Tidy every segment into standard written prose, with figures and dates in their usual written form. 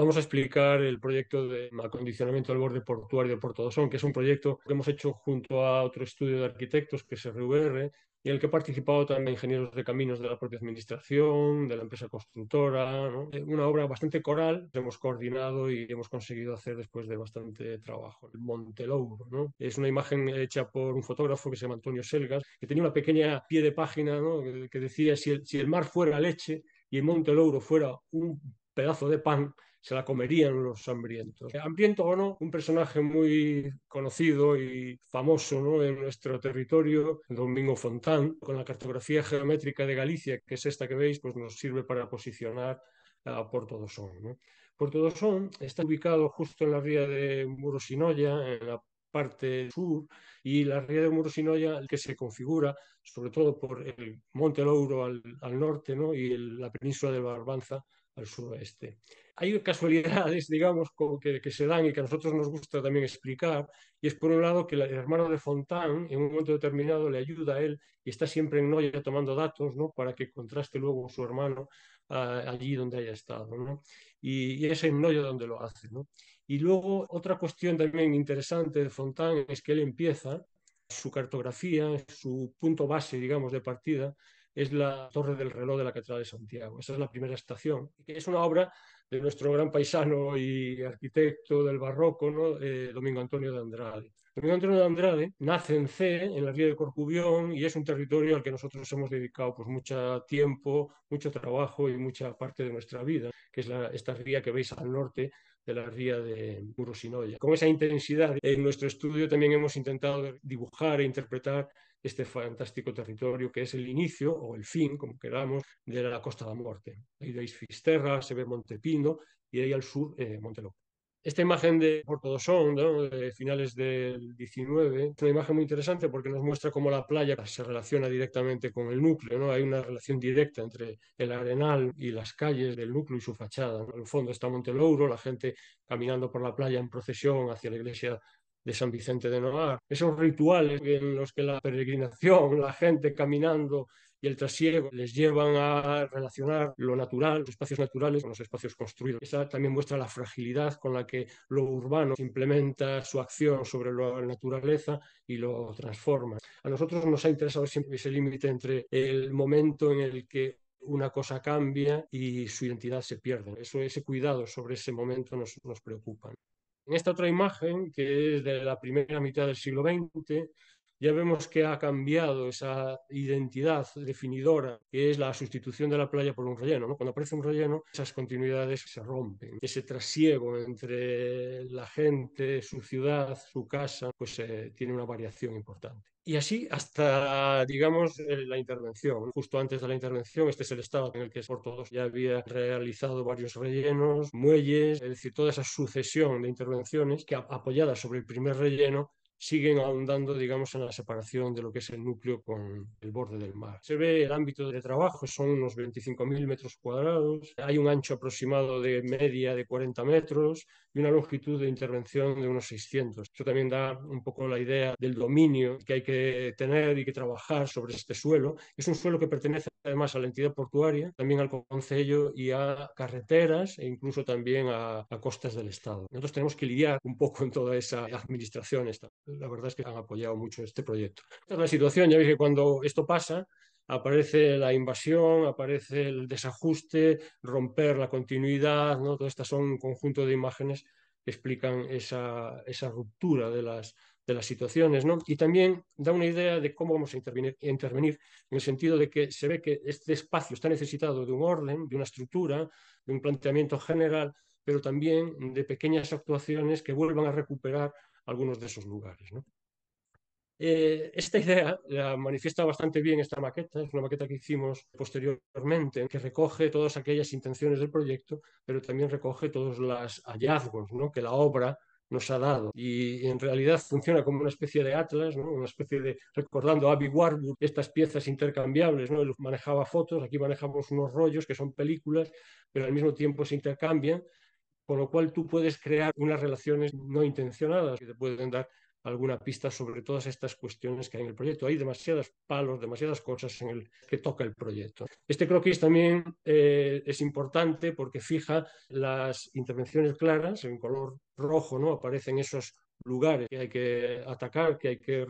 Vamos a explicar el proyecto de acondicionamiento del borde portuario de Porto Dosón, que es un proyecto que hemos hecho junto a otro estudio de arquitectos, que es RVR, y en el que han participado también ingenieros de caminos de la propia administración, de la empresa constructora, ¿no? Una obra bastante coral que hemos coordinado y hemos conseguido hacer después de bastante trabajo. El Monte Louro, ¿no? Es una imagen hecha por un fotógrafo que se llama Antonio Selgas, que tenía una pequeña pie de página, ¿no? que decía, si el mar fuera leche y el Monte Louro fuera un pedazo de pan, se la comerían los hambrientos. Hambriento o no, un personaje muy conocido y famoso, ¿no?, en nuestro territorio, Domingo Fontán, con la cartografía geométrica de Galicia, que es esta que veis, pues nos sirve para posicionar a Porto do Son, ¿no? Porto do Son está ubicado justo en la ría de Murosinoya, en la parte sur, y la ría de Murosinoya que se configura sobre todo por el Monte Louro al norte, ¿no?, y la península de Barbanza al suroeste. Hay casualidades, digamos, que se dan y que a nosotros nos gusta también explicar, y es por un lado que el hermano de Fontán en un momento determinado le ayuda a él y está siempre en Noya tomando datos, ¿no?, para que contraste luego su hermano allí donde haya estado, ¿no? Y es en Noya donde lo hace, ¿no? Y luego otra cuestión también interesante de Fontán es que él empieza su cartografía, su punto base, digamos, de partida, es la Torre del Reloj de la Catedral de Santiago. Esa es la primera estación, que es una obra de nuestro gran paisano y arquitecto del barroco, ¿no?, Domingo Antonio de Andrade. Domingo Antonio de Andrade nace en Cee, en la ría de Corcubión, y es un territorio al que nosotros hemos dedicado pues, mucho tiempo, mucho trabajo y mucha parte de nuestra vida, que es esta ría que veis al norte de la ría de Murosinoya. Con esa intensidad, en nuestro estudio también hemos intentado dibujar e interpretar este fantástico territorio que es el inicio o el fin, como queramos, de la Costa da Morte. Ahí veis Fisterra, se ve Montepino y ahí al sur Monteló. Esta imagen de Porto do Son, ¿no?, de finales del 19, es una imagen muy interesante porque nos muestra cómo la playa se relaciona directamente con el núcleo, ¿no? Hay una relación directa entre el arenal y las calles del núcleo y su fachada, ¿no? En el fondo está Montelouro, la gente caminando por la playa en procesión hacia la iglesia de San Vicente de Noar. Esos rituales en los que la peregrinación, la gente caminando y el trasiego les llevan a relacionar lo natural, los espacios naturales con los espacios construidos. Esa también muestra la fragilidad con la que lo urbano implementa su acción sobre la naturaleza y lo transforma. A nosotros nos ha interesado siempre ese límite entre el momento en el que una cosa cambia y su identidad se pierde. Ese cuidado sobre ese momento nos preocupa. En esta otra imagen, que es de la primera mitad del siglo XX, ya vemos que ha cambiado esa identidad definidora, que es la sustitución de la playa por un relleno, ¿no? Cuando aparece un relleno, esas continuidades se rompen. Ese trasiego entre la gente, su ciudad, su casa, pues tiene una variación importante. Y así hasta, digamos, la intervención. Justo antes de la intervención, este es el estado en el que por todos ya había realizado varios rellenos, muelles, es decir, toda esa sucesión de intervenciones que apoyadas sobre el primer relleno siguen ahondando, digamos, en la separación de lo que es el núcleo con el borde del mar. Se ve el ámbito de trabajo, son unos 25.000 metros cuadrados, hay un ancho aproximado de media de 40 metros y una longitud de intervención de unos 600. Eso también da un poco la idea del dominio que hay que tener y que trabajar sobre este suelo. Es un suelo que pertenece además a la entidad portuaria, también al concello y a carreteras e incluso también a costas del Estado. Nosotros tenemos que lidiar un poco en toda esa administración. La verdad es que han apoyado mucho este proyecto. Esta es la situación, ya veis que cuando esto pasa, aparece la invasión, aparece el desajuste, romper la continuidad, ¿no? Todas estas son un conjunto de imágenes que explican esa ruptura de las situaciones, ¿no? Y también da una idea de cómo vamos a intervenir en el sentido de que se ve que este espacio está necesitado de un orden, de una estructura, de un planteamiento general, pero también de pequeñas actuaciones que vuelvan a recuperar algunos de esos lugares, ¿no? Esta idea la manifiesta bastante bien esta maqueta, es una maqueta que hicimos posteriormente, que recoge todas aquellas intenciones del proyecto, pero también recoge todos los hallazgos, ¿no?, que la obra nos ha dado. Y en realidad funciona como una especie de atlas, ¿no?, una especie de, recordando a Abby Warburg, estas piezas intercambiables, ¿no? Él manejaba fotos, aquí manejamos unos rollos que son películas, pero al mismo tiempo se intercambian, con lo cual tú puedes crear unas relaciones no intencionadas que te pueden dar alguna pista sobre todas estas cuestiones que hay en el proyecto. Hay demasiados palos, demasiadas cosas en el que toca el proyecto. Este croquis también es importante porque fija las intervenciones claras en color rojo, ¿no? Aparecen esos lugares que hay que atacar, que hay que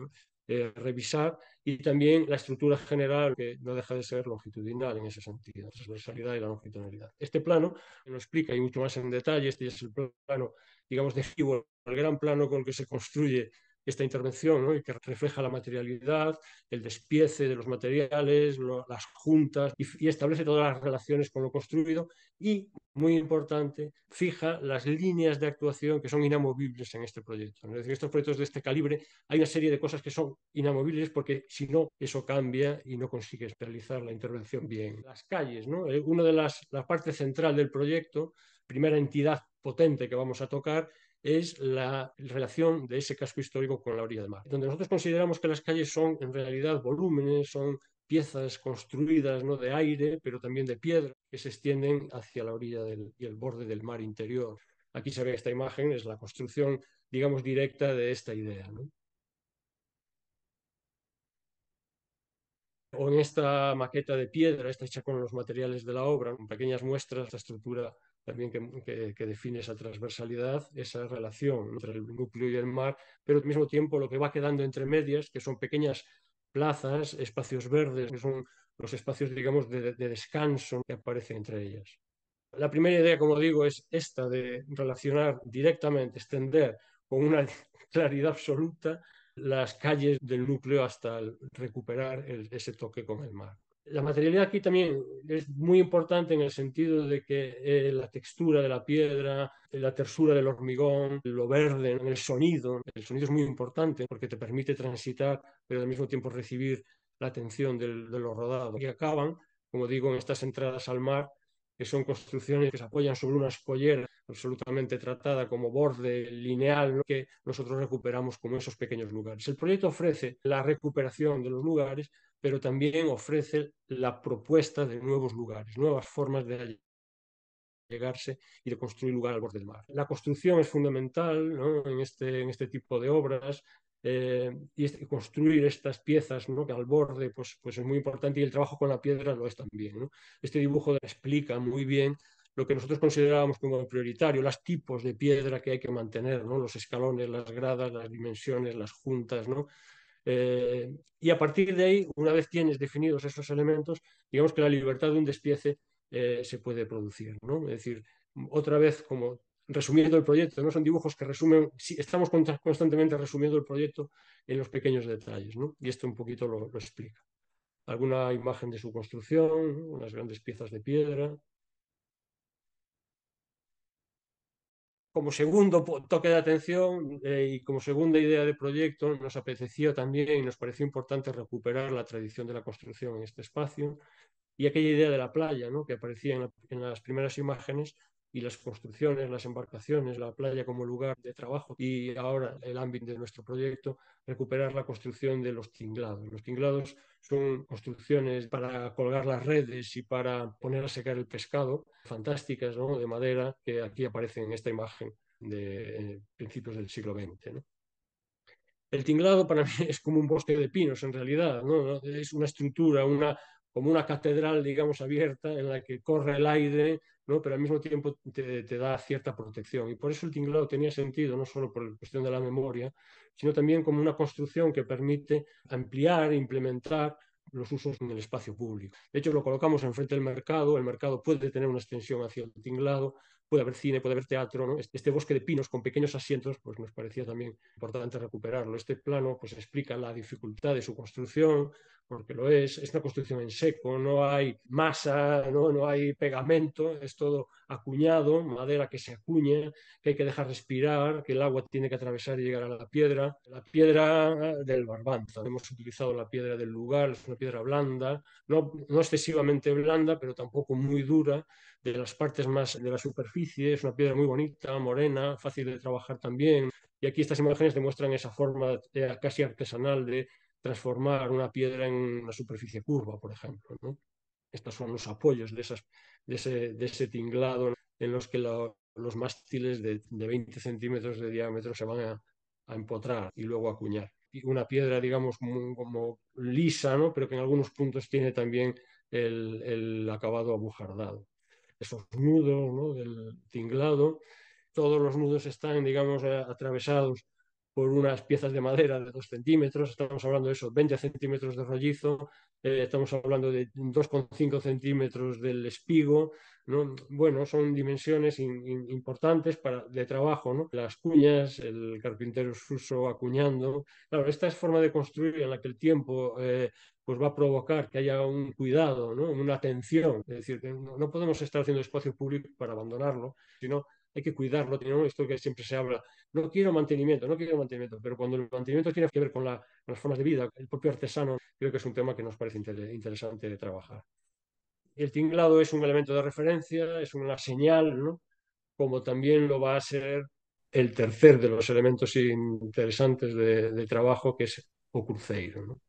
revisar, y también la estructura general, que no deja de ser longitudinal en ese sentido, la transversalidad y la longitudinalidad. Este plano lo explica y mucho más en detalle. Este es el plano, digamos, de Hewell, el gran plano con el que se construye esta intervención, ¿no? Y que refleja la materialidad, el despiece de los materiales, las juntas, y establece todas las relaciones con lo construido y, muy importante, fija las líneas de actuación que son inamovibles en este proyecto. Es decir, estos proyectos de este calibre hay una serie de cosas que son inamovibles porque si no, eso cambia y no consigues realizar la intervención bien. Las calles, ¿no? Una de la parte central del proyecto, primera entidad potente que vamos a tocar, es la relación de ese casco histórico con la orilla del mar, donde nosotros consideramos que las calles son en realidad volúmenes, son piezas construidas, ¿no?, de aire, pero también de piedra, que se extienden hacia la orilla y el borde del mar interior. Aquí se ve esta imagen, es la construcción, digamos, directa de esta idea, ¿no? O en esta maqueta de piedra, está hecha con los materiales de la obra, con pequeñas muestras, la estructura también que define esa transversalidad, esa relación entre el núcleo y el mar, pero al mismo tiempo lo que va quedando entre medias, que son pequeñas plazas, espacios verdes, que son los espacios, digamos, de descanso que aparecen entre ellas. La primera idea, como digo, es esta de relacionar directamente, extender con una claridad absoluta las calles del núcleo hasta recuperar ese toque con el mar. La materialidad aquí también es muy importante en el sentido de que la textura de la piedra, la tersura del hormigón, lo verde, el sonido es muy importante porque te permite transitar, pero al mismo tiempo recibir la atención de los rodados. Y acaban, como digo, en estas entradas al mar, que son construcciones que se apoyan sobre una escollera absolutamente tratada como borde lineal, ¿no?, que nosotros recuperamos como esos pequeños lugares. El proyecto ofrece la recuperación de los lugares, pero también ofrece la propuesta de nuevos lugares, nuevas formas de llegarse y de construir lugar al borde del mar. La construcción es fundamental, ¿no?, en este tipo de obras, y construir estas piezas, ¿no?, que al borde pues es muy importante, y el trabajo con la piedra lo es también, ¿no? Este dibujo explica muy bien lo que nosotros considerábamos como prioritario, los tipos de piedra que hay que mantener, ¿no?, los escalones, las gradas, las dimensiones, las juntas, ¿no? Y a partir de ahí, una vez tienes definidos esos elementos, digamos que la libertad de un despiece se puede producir, ¿no? Es decir, otra vez, como resumiendo el proyecto, no son dibujos que resumen, sí, estamos constantemente resumiendo el proyecto en los pequeños detalles, ¿no? Y esto un poquito lo explica. Alguna imagen de su construcción, unas grandes piezas de piedra. Como segundo toque de atención y como segunda idea de proyecto, nos apetecía también y nos pareció importante recuperar la tradición de la construcción en este espacio y aquella idea de la playa, ¿no?, que aparecía en las primeras imágenes, y las construcciones, las embarcaciones, la playa como lugar de trabajo, y ahora el ámbito de nuestro proyecto, recuperar la construcción de los tinglados. Los tinglados son construcciones para colgar las redes y para poner a secar el pescado, fantásticas, ¿no?, de madera, que aquí aparecen en esta imagen de principios del siglo XX, ¿no? El tinglado para mí es como un bosque de pinos en realidad, ¿no? Es una estructura, como una catedral, digamos, abierta en la que corre el aire, ¿no?, pero al mismo tiempo te da cierta protección. Y por eso el tinglado tenía sentido, no solo por la cuestión de la memoria, sino también como una construcción que permite ampliar e implementar los usos en el espacio público. De hecho, lo colocamos enfrente del mercado, el mercado puede tener una extensión hacia el tinglado, puede haber cine, puede haber teatro, ¿no? Este bosque de pinos con pequeños asientos, pues nos parecía también importante recuperarlo. Este plano pues explica la dificultad de su construcción, porque es una construcción en seco, no hay masa, no hay pegamento, es todo acuñado, madera que se acuña, que hay que dejar respirar, que el agua tiene que atravesar y llegar a la piedra del Barbanza. Hemos utilizado la piedra del lugar, es una piedra blanda, no excesivamente blanda, pero tampoco muy dura, de las partes más de la superficie. Es una piedra muy bonita, morena, fácil de trabajar también. Y aquí estas imágenes demuestran esa forma casi artesanal de transformar una piedra en una superficie curva, por ejemplo, ¿no? Estos son los apoyos de ese tinglado en los que los mástiles de 20 centímetros de diámetro se van a empotrar y luego a acuñar. Y una piedra, digamos, como lisa, ¿no? Pero que en algunos puntos tiene también el acabado abujardado. Esos nudos, ¿no? Del tinglado, todos los nudos están, digamos, atravesados por unas piezas de madera de 2 centímetros, estamos hablando de esos 20 centímetros de rollizo, estamos hablando de 2,5 centímetros del espigo, ¿no? Bueno, son dimensiones importantes de trabajo, ¿no? Las cuñas, el carpintero suso acuñando. Claro, esta es forma de construir en la que el tiempo pues va a provocar que haya un cuidado, ¿no? Una atención. Es decir, que no podemos estar haciendo espacio público para abandonarlo, sino hay que cuidarlo, ¿no? Esto que siempre se habla, no quiero mantenimiento, pero cuando el mantenimiento tiene que ver con las formas de vida, el propio artesano, creo que es un tema que nos parece interesante de trabajar. El tinglado es un elemento de referencia, es una señal, ¿no? Como también lo va a ser el tercer de los elementos interesantes de trabajo, que es o cruceiro, ¿no?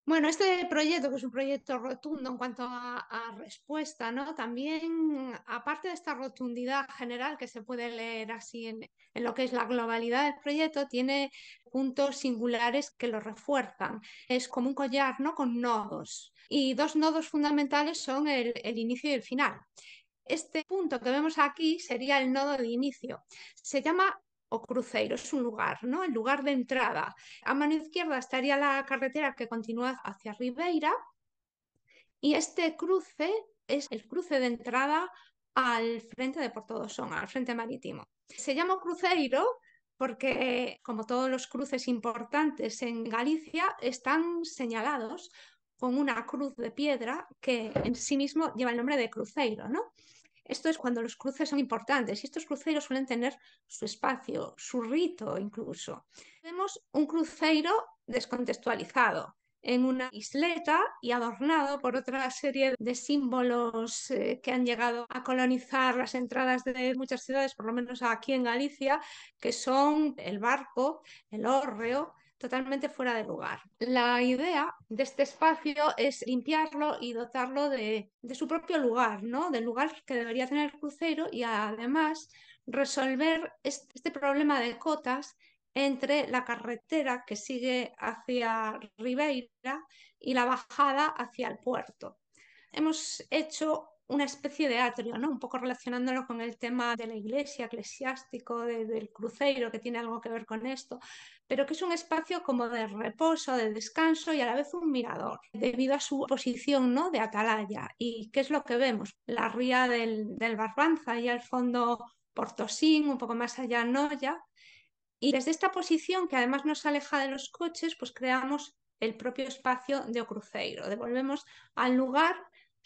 Bueno, este proyecto, que es un proyecto rotundo en cuanto a respuesta, ¿no? También, aparte de esta rotundidad general que se puede leer así en lo que es la globalidad del proyecto, tiene puntos singulares que lo refuerzan. Es como un collar, ¿no? Con nodos. Y dos nodos fundamentales son el inicio y el final. Este punto que vemos aquí sería el nodo de inicio. Se llama o cruceiro, es un lugar, ¿no? El lugar de entrada. A mano izquierda estaría la carretera que continúa hacia Ribeira y este cruce es el cruce de entrada al frente de Porto do Son, al frente marítimo. Se llama cruceiro porque, como todos los cruces importantes en Galicia, están señalados con una cruz de piedra que en sí mismo lleva el nombre de cruceiro, ¿no? Esto es cuando los cruces son importantes y estos cruceros suelen tener su espacio, su rito incluso. Vemos un cruceiro descontextualizado en una isleta y adornado por otra serie de símbolos que han llegado a colonizar las entradas de muchas ciudades, por lo menos aquí en Galicia, que son el barco, el hórreo, totalmente fuera de lugar. La idea de este espacio es limpiarlo y dotarlo de su propio lugar, ¿no? Del lugar que debería tener el crucero y además resolver este problema de cotas entre la carretera que sigue hacia Ribeira y la bajada hacia el puerto. Hemos hecho una especie de atrio, ¿no? Un poco relacionándolo con el tema de la iglesia, eclesiástico, del cruceiro, que tiene algo que ver con esto, pero que es un espacio como de reposo, de descanso y a la vez un mirador, debido a su posición, ¿no? De atalaya. ¿Y qué es lo que vemos? La ría del Barbanza y al fondo Portosín, un poco más allá Noya, y desde esta posición, que además nos aleja de los coches, pues creamos el propio espacio de O Cruceiro, devolvemos al lugar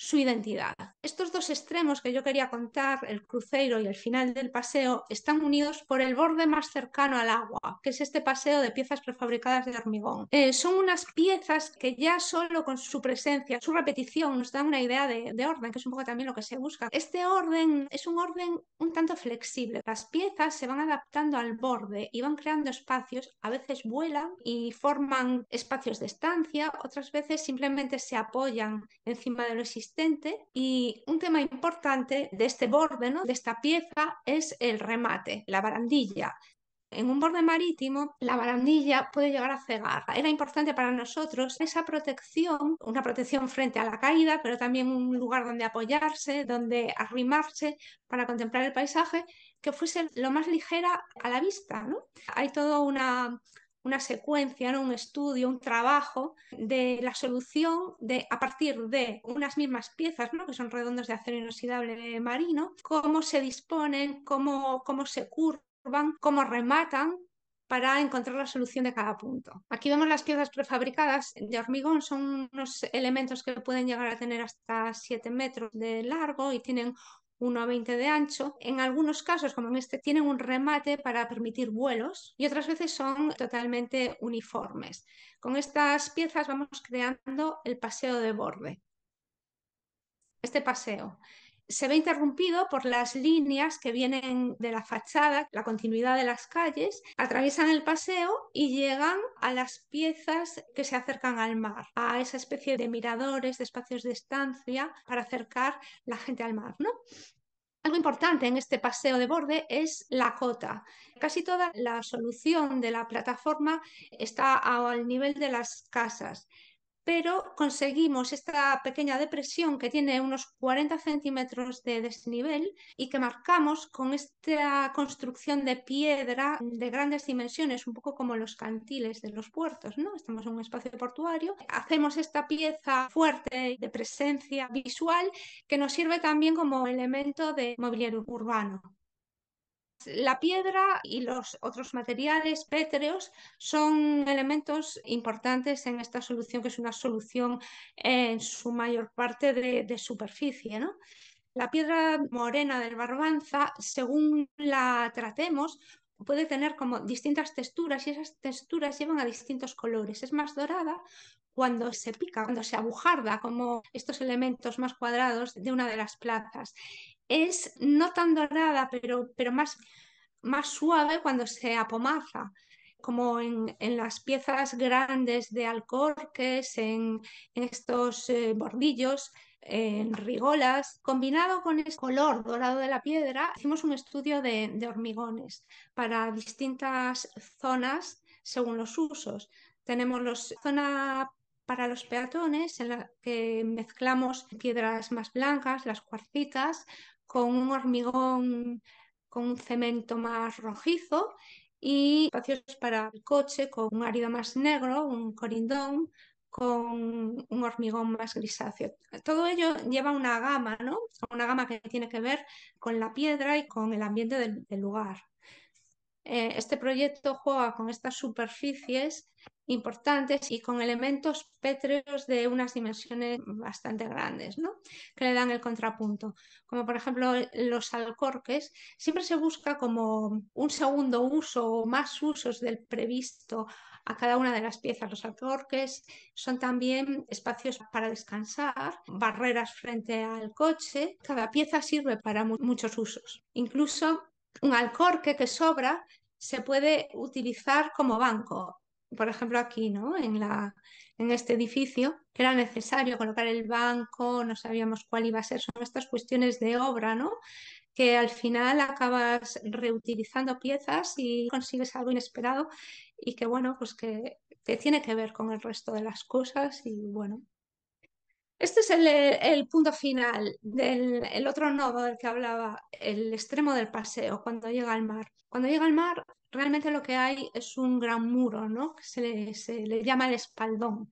su identidad. Estos dos extremos que yo quería contar, el cruceiro y el final del paseo, están unidos por el borde más cercano al agua, que es este paseo de piezas prefabricadas de hormigón. Son unas piezas que ya solo con su presencia, su repetición, nos dan una idea de orden, que es un poco también lo que se busca. Este orden es un orden un tanto flexible. Las piezas se van adaptando al borde y van creando espacios, a veces vuelan y forman espacios de estancia, otras veces simplemente se apoyan encima de lo existente. Y un tema importante de este borde, ¿no? De esta pieza, es el remate, la barandilla. En un borde marítimo, la barandilla puede llegar a cegar. Era importante para nosotros esa protección, una protección frente a la caída, pero también un lugar donde apoyarse, donde arrimarse para contemplar el paisaje, que fuese lo más ligera a la vista, ¿no? Hay toda una secuencia, ¿no? Un estudio, un trabajo de la solución a partir de unas mismas piezas, ¿no? Que son redondos de acero inoxidable marino, cómo se disponen, cómo se curvan, cómo rematan para encontrar la solución de cada punto. Aquí vemos las piezas prefabricadas de hormigón, son unos elementos que pueden llegar a tener hasta 7 metros de largo y tienen 1,20 de ancho. En algunos casos, como en este, tienen un remate para permitir vuelos y otras veces son totalmente uniformes. Con estas piezas vamos creando el paseo de borde. Este paseo se ve interrumpido por las líneas que vienen de la fachada, la continuidad de las calles, atraviesan el paseo y llegan a las piezas que se acercan al mar, a esa especie de miradores, de espacios de estancia para acercar la gente al mar, ¿no? Algo importante en este paseo de borde es la cota. Casi toda la solución de la plataforma está al nivel de las casas, pero conseguimos esta pequeña depresión que tiene unos 40 centímetros de desnivel y que marcamos con esta construcción de piedra de grandes dimensiones, un poco como los cantiles de los puertos, ¿no? Estamos en un espacio portuario, hacemos esta pieza fuerte de presencia visual que nos sirve también como elemento de mobiliario urbano. La piedra y los otros materiales pétreos son elementos importantes en esta solución, que es una solución en su mayor parte de superficie, ¿no? La piedra morena del Barbanza, según la tratemos, puede tener como distintas texturas y esas texturas llevan a distintos colores. Es más dorada cuando se pica, cuando se abujarda, como estos elementos más cuadrados de una de las plazas. Es no tan dorada, pero más suave cuando se apomaza, como en las piezas grandes de alcorques, en estos bordillos, en rigolas. Combinado con el color dorado de la piedra, hicimos un estudio de hormigones para distintas zonas según los usos. Tenemos zona para los peatones, en la que mezclamos piedras más blancas, las cuarcitas, con un hormigón con un cemento más rojizo y espacios para el coche con un árido más negro, un corindón, con un hormigón más grisáceo. Todo ello lleva una gama, ¿no? Una gama que tiene que ver con la piedra y con el ambiente del lugar. Este proyecto juega con estas superficies importantes y con elementos pétreos de unas dimensiones bastante grandes, ¿no? Que le dan el contrapunto. Como por ejemplo los alcorques, siempre se busca como un segundo uso o más usos del previsto a cada una de las piezas. Los alcorques son también espacios para descansar, barreras frente al coche. Cada pieza sirve para muchos usos. Incluso un alcorque que sobra se puede utilizar como banco. Por ejemplo, aquí, ¿no? En este edificio, que era necesario colocar el banco, no sabíamos cuál iba a ser. Son estas cuestiones de obra, ¿no? Que al final acabas reutilizando piezas y consigues algo inesperado y que, bueno, pues que tiene que ver con el resto de las cosas y, bueno. Este es el punto final del el otro nodo del que hablaba, el extremo del paseo, cuando llega al mar. Cuando llega al mar, realmente lo que hay es un gran muro, ¿no? Que se le llama el espaldón.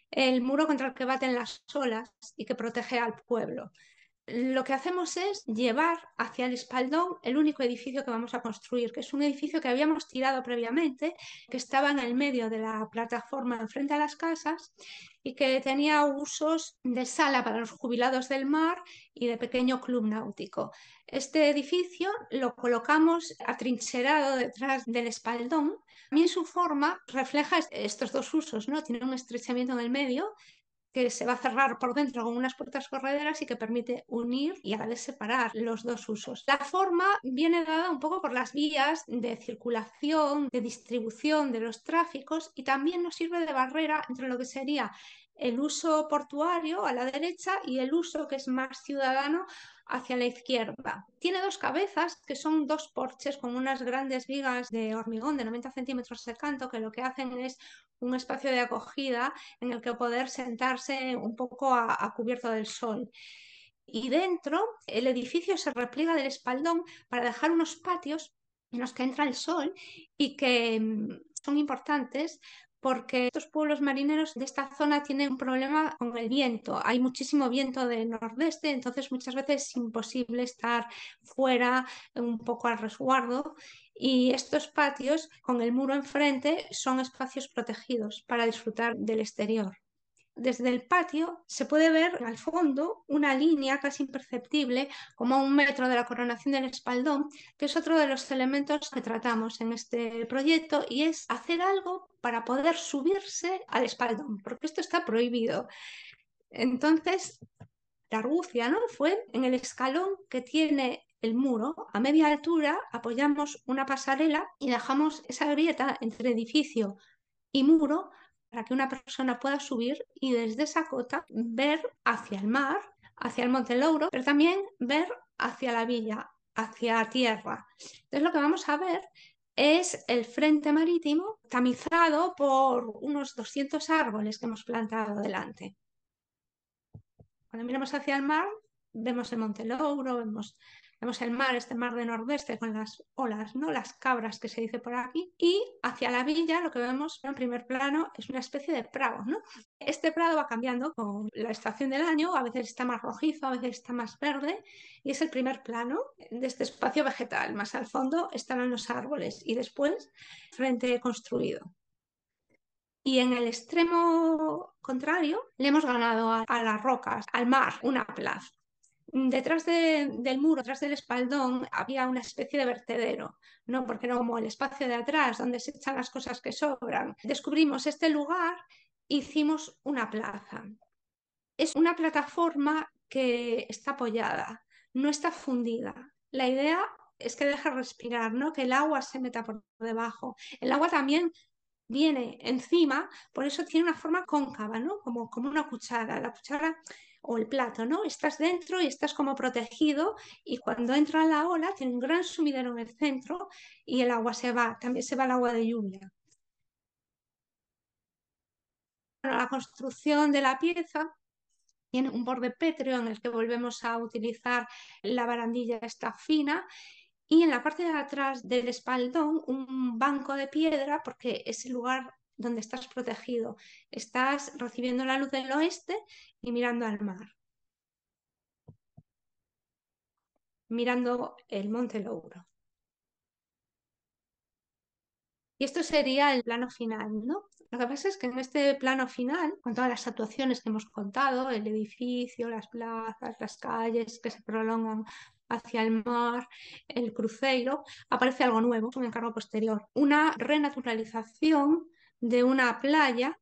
El muro contra el que baten las olas y que protege al pueblo. Lo que hacemos es llevar hacia el espaldón el único edificio que vamos a construir, que es un edificio que habíamos tirado previamente, que estaba en el medio de la plataforma enfrente a las casas y que tenía usos de sala para los jubilados del mar y de pequeño club náutico. Este edificio lo colocamos atrincherado detrás del espaldón. También su forma refleja estos dos usos, ¿no? Tiene un estrechamiento en el medio que se va a cerrar por dentro con unas puertas correderas y que permite unir y a la vez separar los dos usos. La forma viene dada un poco por las vías de circulación, de distribución de los tráficos y también nos sirve de barrera entre lo que sería el uso portuario a la derecha y el uso que es más ciudadano hacia la izquierda. Tiene dos cabezas que son dos porches con unas grandes vigas de hormigón de 90 centímetros de canto que lo que hacen es un espacio de acogida en el que poder sentarse un poco a cubierto del sol. Y dentro el edificio se repliega del espaldón para dejar unos patios en los que entra el sol y que son importantes porque estos pueblos marineros de esta zona tienen un problema con el viento. Hay muchísimo viento del nordeste, entonces muchas veces es imposible estar fuera un poco al resguardo. Y estos patios, con el muro enfrente, son espacios protegidos para disfrutar del exterior. Desde el patio se puede ver al fondo una línea casi imperceptible, como a 1 metro de la coronación del espaldón, que es otro de los elementos que tratamos en este proyecto y es hacer algo para poder subirse al espaldón, porque esto está prohibido. Entonces, la argucia, ¿no? Fue en el escalón que tiene el muro, a media altura, apoyamos una pasarela y dejamos esa grieta entre edificio y muro para que una persona pueda subir y desde esa cota ver hacia el mar, hacia el Monte Louro, pero también ver hacia la villa, hacia tierra. Entonces lo que vamos a ver es el frente marítimo tamizado por unos 200 árboles que hemos plantado delante. Cuando miramos hacia el mar, vemos el Monte Louro, vemos el mar, este mar de nordeste con las olas, ¿no? Las cabras que se dice por aquí. Y hacia la villa lo que vemos en primer plano es una especie de prado, ¿no? Este prado va cambiando con la estación del año, a veces está más rojizo, a veces está más verde, y es el primer plano de este espacio vegetal. Más al fondo estarán los árboles y después frente construido. Y en el extremo contrario le hemos ganado a las rocas, al mar, una plaza. Detrás del muro, detrás del espaldón, había una especie de vertedero, ¿no? Porque era como el espacio de atrás donde se echan las cosas que sobran. Descubrimos este lugar, hicimos una plaza. Es una plataforma que está apoyada, no está fundida. La idea es que deje respirar, ¿no? Que el agua se meta por debajo. El agua también viene encima, por eso tiene una forma cóncava, ¿no? Como una cuchara. La cuchara o el plato, ¿no? Estás dentro y estás como protegido y cuando entra la ola tiene un gran sumidero en el centro y el agua se va, también se va el agua de lluvia. Bueno, la construcción de la pieza tiene un borde pétreo en el que volvemos a utilizar la barandilla esta fina y en la parte de atrás del espaldón un banco de piedra porque es el lugar donde estás protegido. Estás recibiendo la luz del oeste y mirando al mar, mirando el Monte Louro. Y esto sería el plano final, ¿no? Lo que pasa es que en este plano final, con todas las actuaciones que hemos contado, el edificio, las plazas, las calles que se prolongan hacia el mar, el cruceiro, aparece algo nuevo, un encargo posterior, una renaturalización de una playa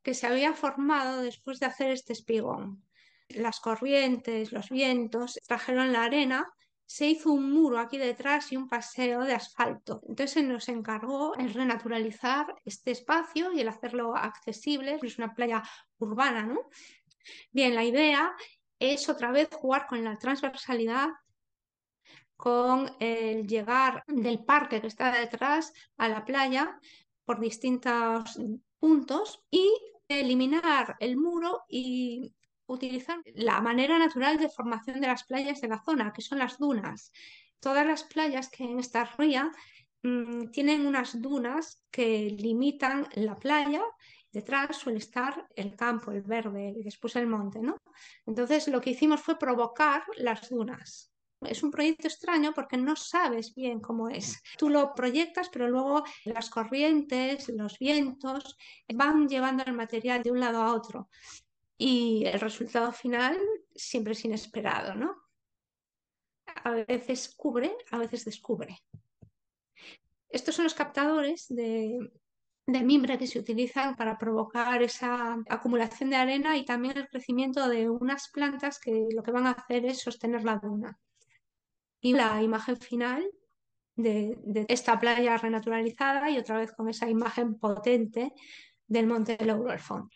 que se había formado después de hacer este espigón. Las corrientes, los vientos trajeron la arena, se hizo un muro aquí detrás y un paseo de asfalto. Entonces se nos encargó el renaturalizar este espacio y el hacerlo accesible. Es una playa urbana, ¿no? Bien, la idea es otra vez jugar con la transversalidad, con el llegar del parque que está detrás a la playa por distintos puntos y eliminar el muro y utilizar la manera natural de formación de las playas de la zona, que son las dunas. Todas las playas que en esta ría tienen unas dunas que limitan la playa. Detrás suele estar el campo, el verde y después el monte, ¿no? Entonces lo que hicimos fue provocar las dunas. Es un proyecto extraño porque no sabes bien cómo es. Tú lo proyectas, pero luego las corrientes, los vientos van llevando el material de un lado a otro y el resultado final siempre es inesperado, ¿no? A veces cubre, a veces descubre. Estos son los captadores de mimbre que se utilizan para provocar esa acumulación de arena y también el crecimiento de unas plantas que lo que van a hacer es sostener la duna. Y la imagen final de esta playa renaturalizada y otra vez con esa imagen potente del Monte Louro al fondo.